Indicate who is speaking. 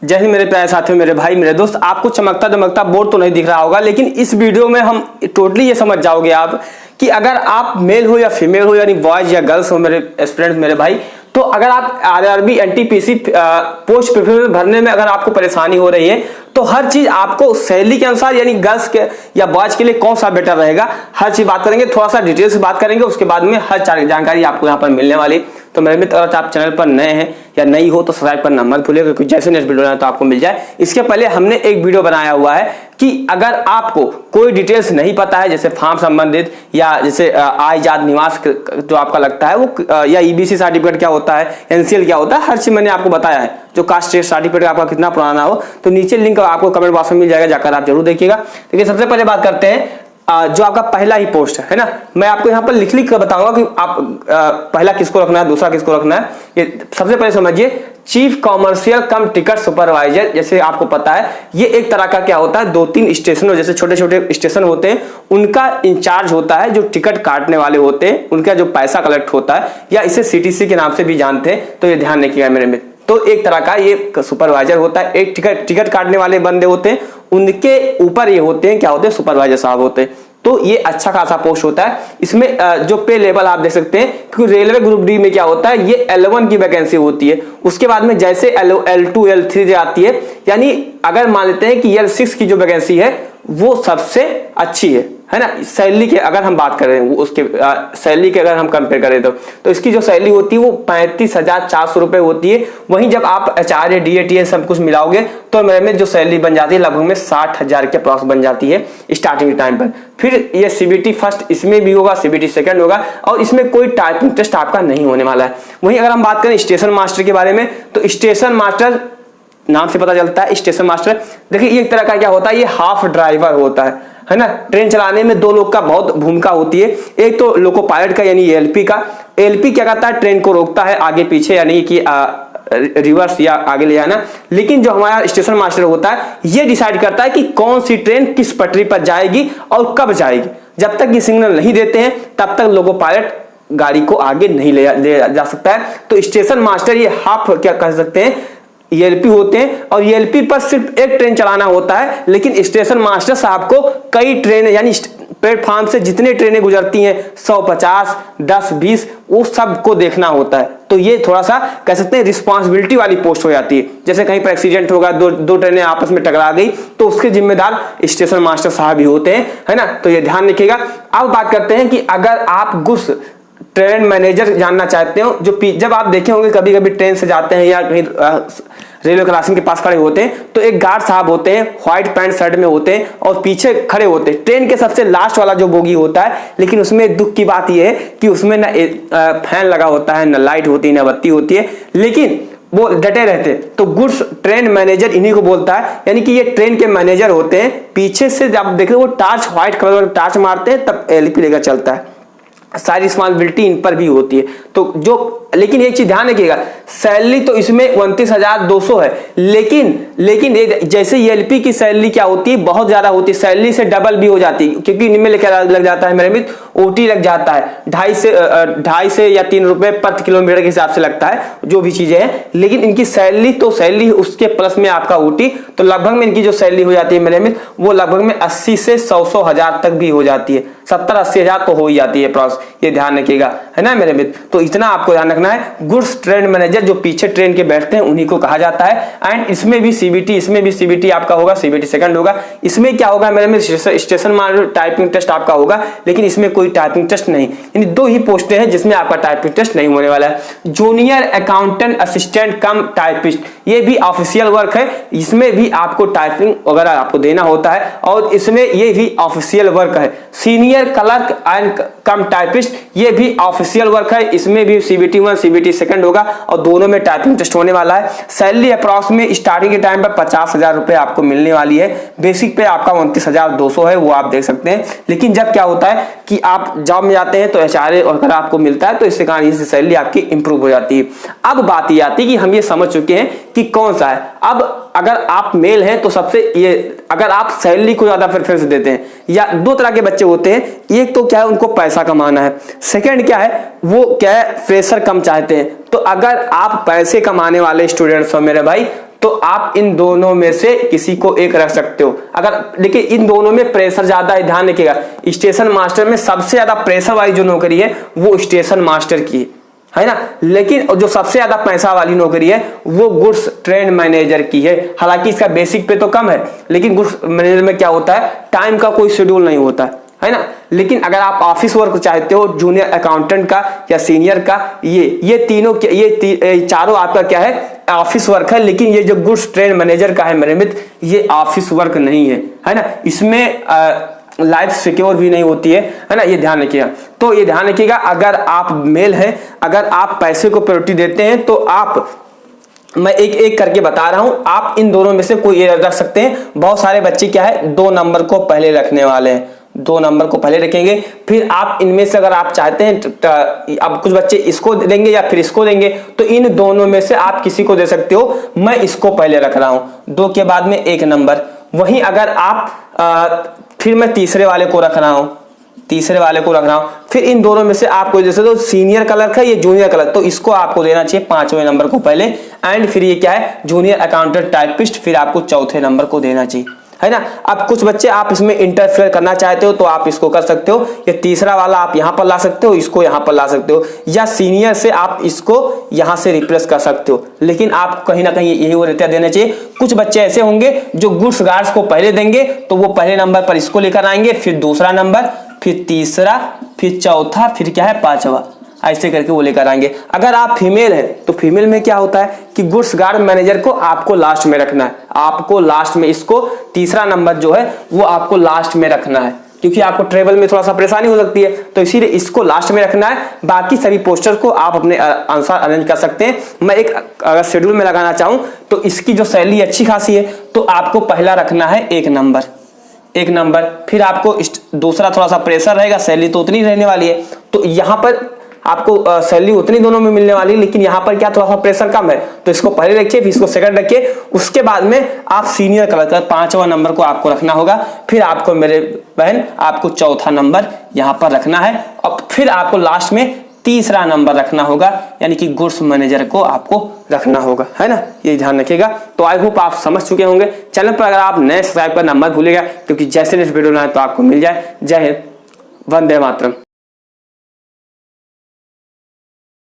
Speaker 1: जय हिंद मेरे प्यारे साथियों, मेरे भाई, मेरे दोस्त। आपको चमकता दमकता बोर्ड तो नहीं दिख रहा होगा, लेकिन इस वीडियो में हम टोटली ये समझ जाओगे आप कि अगर आप मेल हो या फीमेल हो, यानी बॉयज या गर्ल्स हो मेरे स्टूडेंट्स, मेरे भाई, तो अगर आप आरआरबी एनटीपीसी पोस्ट प्रिफरेंस भरने में अगर आपको परेशानी हो रही है तो हर चीज आपको सैलरी के अनुसार, यानी गर्ल्स के या बॉयज के लिए कौन सा बेटर रहेगा, हर चीज बात करेंगे। थोड़ा सा डिटेल से बात करेंगे, उसके बाद में हर जानकारी आपको यहाँ पर मिलने वाली। तो मेरे मित्र, अगर आप चैनल पर नए हैं या नई हो तो सब्सक्राइब करना मत भूलिएगा, क्योंकि जैसे नेक्स्ट वीडियो तो आपको मिल जाए। इसके पहले हमने एक वीडियो बनाया हुआ है कि अगर आपको कोई डिटेल्स नहीं पता है, जैसे फॉर्म संबंधित या जैसे आय जात निवास जो आपका लगता है वो, या ईबीसी सर्टिफिकेट क्या होता है, एनसीएल क्या होता है, हर चीज मैंने आपको बताया है। जो कास्ट सर्टिफिकेट आपका कितना पुराना हो, तो नीचे लिंक आपको कमेंट बॉक्स में मिल जाएगा, जाकर आप जरूर देखिएगा। देखिए, सबसे पहले बात करते हैं जो आपका पहला ही पोस्ट है ना। मैं आपको यहाँ पर लिख कर बताऊंगा कि आप पहला किसको रखना है, दूसरा किसको रखना है। ये सबसे पहले समझिए, चीफ कॉमर्शियल कम टिकट सुपरवाइजर। जैसे आपको पता है, ये एक तरह का क्या होता है, 2-3 स्टेशनों, जैसे छोटे छोटे स्टेशन होते हैं, उनका इंचार्ज होता है। जो टिकट काटने वाले होते हैं, उनका जो पैसा कलेक्ट होता है, या इसे सीटीसी के नाम से भी जानते हैं, तो ये ध्यान रखिएगा मेरे में। तो एक तरह का ये सुपरवाइजर होता है। एक टिकट काटने वाले बंदे होते हैं, उनके ऊपर ये होते हैं, क्या होते हैं, सुपरवाइजर साहब होते हैं। तो ये अच्छा खासा पोस्ट होता है। इसमें जो पे लेवल आप देख सकते हैं, क्योंकि रेलवे ग्रुप डी में क्या होता है, ये L1 की वैकेंसी होती है। उसके बाद में जैसे L2 L3 आती है, यानी अगर मान लेते हैं कि L6 की जो वैकेंसी है वो सबसे अच्छी है ना। सैलरी के अगर हम बात करें, उसके सैलरी के अगर हम कंपेयर करें तो इसकी जो सैलरी होती है वो 35,400 रुपए होती है। वहीं जब आप HR DATA सब कुछ मिलाओगे तो मेरे में जो सैलरी बन जाती है लगभग में 60,000 के अप्रॉक्स बन जाती है स्टार्टिंग टाइम पर। फिर ये CBT फर्स्ट इसमें भी होगा, CBT सेकंड होगा, और इसमें कोई टाइपिंग टेस्ट आपका नहीं होने वाला है। वहीं अगर हम बात करें स्टेशन मास्टर के बारे में, तो स्टेशन मास्टर नाम से पता चलता है, स्टेशन मास्टर देखिए ये एक तरह का क्या होता है, ये हाफ ड्राइवर होता है ना। ट्रेन चलाने में दो लोग का बहुत भूमिका होती है। एक तो लोको पायलट का, यानी LP का। LP क्या करता है, ट्रेन को रोकता है आगे पीछे, यानी कि रिवर्स या आगे ले जाना। लेकिन जो हमारा स्टेशन मास्टर होता है, ये डिसाइड करता है कि कौन सी ट्रेन किस पटरी पर जाएगी और कब जाएगी। जब तक ये सिग्नल नहीं देते हैं तब तक लोको पायलट गाड़ी को आगे नहीं ले जा सकता है। तो स्टेशन मास्टर ये हाफ क्या कह सकते हैं, ELP होते हैं, और ELP पर सिर्फ एक ट्रेन चलाना होता है। लेकिन स्टेशन मास्टर साहब को कई ट्रेन, यानी प्लेटफॉर्म से जितने ट्रेनें गुजरती हैं 150, 10, 20, वो सब को देखना होता है। तो ये थोड़ा सा कह सकते हैं रिस्पॉन्सिबिलिटी वाली पोस्ट हो जाती है। जैसे कहीं पर एक्सीडेंट होगा, दो ट्रेनें आपस में टकरा गई, तो उसके जिम्मेदार स्टेशन मास्टर साहब ही होते हैं, है ना। तो ये ध्यान रखिएगा। अब बात करते हैं कि अगर आप गुड्स ट्रेन मैनेजर जानना चाहते हो, जब आप देखे होंगे कभी कभी ट्रेन से जाते हैं या कहीं रेलवे क्रॉसिंग के पास खड़े होते हैं, तो एक गार्ड साहब होते हैं, व्हाइट पैंट शर्ट में होते हैं और पीछे खड़े होते हैं। ट्रेन के सबसे लास्ट वाला जो बोगी होता है, लेकिन उसमें दुख की बात यह है कि उसमें ना फैन लगा होता है, ना लाइट होती है, ना बत्ती होती है, लेकिन वो डटे रहते। तो गुड्स ट्रेन मैनेजर इन्हीं को बोलता है, यानी कि ये ट्रेन के मैनेजर होते हैं। पीछे से जब देख रहे वो टार्च, व्हाइट कलर का टार्च मारते हैं, तब LP लेकर चलता है। सारी रिस्पॉन्सिबिलिटी इन पर भी होती है। तो जो, लेकिन एक चीज ध्यान रखिएगा, सैलरी तो इसमें 29,200 है, लेकिन जैसे LP की सैलरी क्या होती है, बहुत ज्यादा होती है, सैलरी से डबल भी हो जाती है, क्योंकि इनमें लग जाता है मेरे मित्र, OT लग जाता है 2.5 से या 3 रुपए पर किलोमीटर के हिसाब से लगता है, जो भी चीजें हैं। लेकिन इनकी सैलरी तो सैलरी, उसके प्लस में आपका OT, तो लगभग में इनकी जो सैलरी हो जाती है मेरे मित्र, वो लगभग में 80 से 100 हजार तक भी हो जाती है। 70-80 हजार तो हो ही जाती है प्रॉस, ये ध्यान रखिएगा, है ना मेरे मित्र। तो इतना आपको ध्यान रखना है। गुड्स ट्रेन मैनेजर जो पीछे ट्रेन के बैठते हैं, उन्हीं को कहा जाता है। एंड इसमें भी CBT आपका होगा, CBT सेकंड होगा। इसमें क्या होगा मेरे में, स्टेशन मास्टर टाइपिंग टेस्ट आपका होगा, लेकिन इसमें कोई टाइपिंग टेस्ट नहीं, यानी 2 ही पोस्टें हैं जिसमें आपका टाइपिंग टेस्ट नहीं होने वाला है। जूनियर अकाउंटेंट असिस्टेंट कम टाइपिस्ट, ये भी ऑफिशियल वर्क है, इसमें भी आपको टाइपिंग वगैरह आपको देना होता है, और इसमें ये भी ऑफिशियल वर्क है। Senior clerk and come typist, ये भी ऑफिशियल वर्क है, इसमें भी CBT 1 CBT सेकंड होगा, और दोनों में टाइपिंग टेस्ट होने वाला है। सैलरी अप्रॉक्स में स्टार्टिंग के टाइम पर 50,000 रुपए आपको मिलने वाली है। बेसिक पे आपका 29,200 है, वो आप देख सकते हैं। लेकिन जब क्या होता है कि आप जॉब में जाते हैं तो HR अगर आपको मिलता है, तो इससे कारण इससे सैलरी आपकी इंप्रूव हो जाती है। अब बात ये आती है कि हम ये समझ चुके हैं कि कौन सा है। अब अगर आप मेल हैं तो सबसे ये, अगर आप सैलरी को ज्यादा प्रेफरेंस देते हैं, या 2 तरह के बच्चे होते हैं, एक तो क्या है उनको पैसा कमाना है, सेकंड क्या है वो क्या है फ्रेशर कम चाहते हैं। तो अगर आप पैसे कमाने वाले स्टूडेंट्स हो मेरे भाई, तो आप इन दोनों में से किसी को एक रख सकते हो। अगर देखिए इन दोनों में प्रेशर ज्यादा है, ध्यान रखिएगा, स्टेशन मास्टर में सबसे ज्यादा प्रेशर वाली जो नौकरी है वो स्टेशन मास्टर की है ना, लेकिन जो सबसे ज्यादा पैसा वाली नौकरी है वो गुड्स ट्रेन मैनेजर की है। हालांकि इसका बेसिक पे तो कम है, लेकिन गुड्स मैनेजर में क्या होता है, टाइम का कोई शेड्यूल नहीं होता है ना। लेकिन अगर आप ऑफिस वर्क चाहते हो, जूनियर अकाउंटेंट का या सीनियर का, ये तीनों ये चारों आपका क्या है, ऑफिस वर्क है। लेकिन ये जो गुड्स ट्रेन मैनेजर का है मेरे मित्र, ये ऑफिस वर्क नहीं है ना। इसमें लाइफ सिक्योर भी नहीं होती है ना, ये ध्यान रखिएगा। तो ये ध्यान रखिएगा, अगर आप मेल हैं, अगर आप पैसे को प्रायोरिटी देते हैं तो आप, मैं एक एक करके बता रहा हूं, आप इन दोनों में से कोई रख सकते हैं। बहुत सारे बच्चे क्या है 2 नंबर को पहले रखने वाले हैं, 2 नंबर को पहले रखेंगे। फिर आप इनमें से अगर आप चाहते हैं, अब कुछ बच्चे इसको देंगे या फिर इसको देंगे, तो इन दोनों में से आप किसी को दे सकते हो। मैं इसको पहले रख रहा हूं, 2 के बाद में 1 नंबर। वहीं अगर आप फिर मैं तीसरे वाले को रख रहा हूं, फिर इन दोनों में से आपको जैसे तो सीनियर क्लर्क है, ये जूनियर क्लर्क, तो इसको आपको देना चाहिए 5वें नंबर को पहले। एंड फिर ये क्या है, जूनियर अकाउंटेंट टाइपिस्ट, फिर आपको 4थे नंबर को देना चाहिए, है ना। अब कुछ बच्चे आप इसमें इंटरफेयर करना चाहते हो तो आप इसको कर सकते हो, ये तीसरा वाला आप यहां पर ला सकते हो, इसको यहां पर ला सकते हो, या सीनियर से आप इसको यहां से रिप्लेस कर सकते हो। लेकिन आप कहीं ना कहीं यही वरीयता देना चाहिए। कुछ बच्चे ऐसे होंगे जो गुड्स गार्ड्स को पहले देंगे, तो वो पहले नंबर पर इसको लेकर आएंगे, फिर दूसरा नंबर, फिर तीसरा, फिर चौथा, फिर क्या है 5वां, ऐसे करके वो लेकर आएंगे। अगर आप फीमेल हैं तो फीमेल में क्या होता है कि गुड्स गार्ड मैनेजर को आपको लास्ट में रखना है, आपको लास्ट में, इसको तीसरा नंबर जो है वो आपको लास्ट में रखना है, क्योंकि आपको ट्रेवल में थोड़ा सा परेशानी हो सकती है, तो इसीलिए इसको लास्ट में रखना है। बाकी सभी पोस्टर को आप अपने अनुसार अरेंज कर सकते हैं। मैं एक अगर शेड्यूल में लगाना चाहूं तो इसकी जो सैलरी अच्छी खासी है, तो आपको पहला रखना है 1 नंबर, फिर आपको दूसरा थोड़ा सा प्रेशर रहेगा, सैलरी तो उतनी रहने वाली है, तो यहां पर आपको सैलरी उतनी दोनों में मिलने वाली है, लेकिन यहाँ पर क्या थोड़ा सा प्रेशर कम है, तो इसको पहले रखिए, फिर इसको सेकंड रखिए। उसके बाद में आप सीनियर क्लर्क 5वां नंबर को आपको रखना होगा। फिर आपको मेरे बहन आपको 4था नंबर यहाँ पर रखना है, और फिर आपको लास्ट में तीसरा नंबर रखना होगा, यानी कि गुड्स मैनेजर को आपको रखना होगा, है ना। ये ध्यान रखिएगा। तो आई होप आप समझ चुके होंगे। चैनल पर अगर आप नए सब्सक्राइब करना मत भूलिएगा, क्योंकि जैसे नेक्स्ट वीडियो ना है तो आपको मिल जाए। जय हिंद, वंदे मातरम।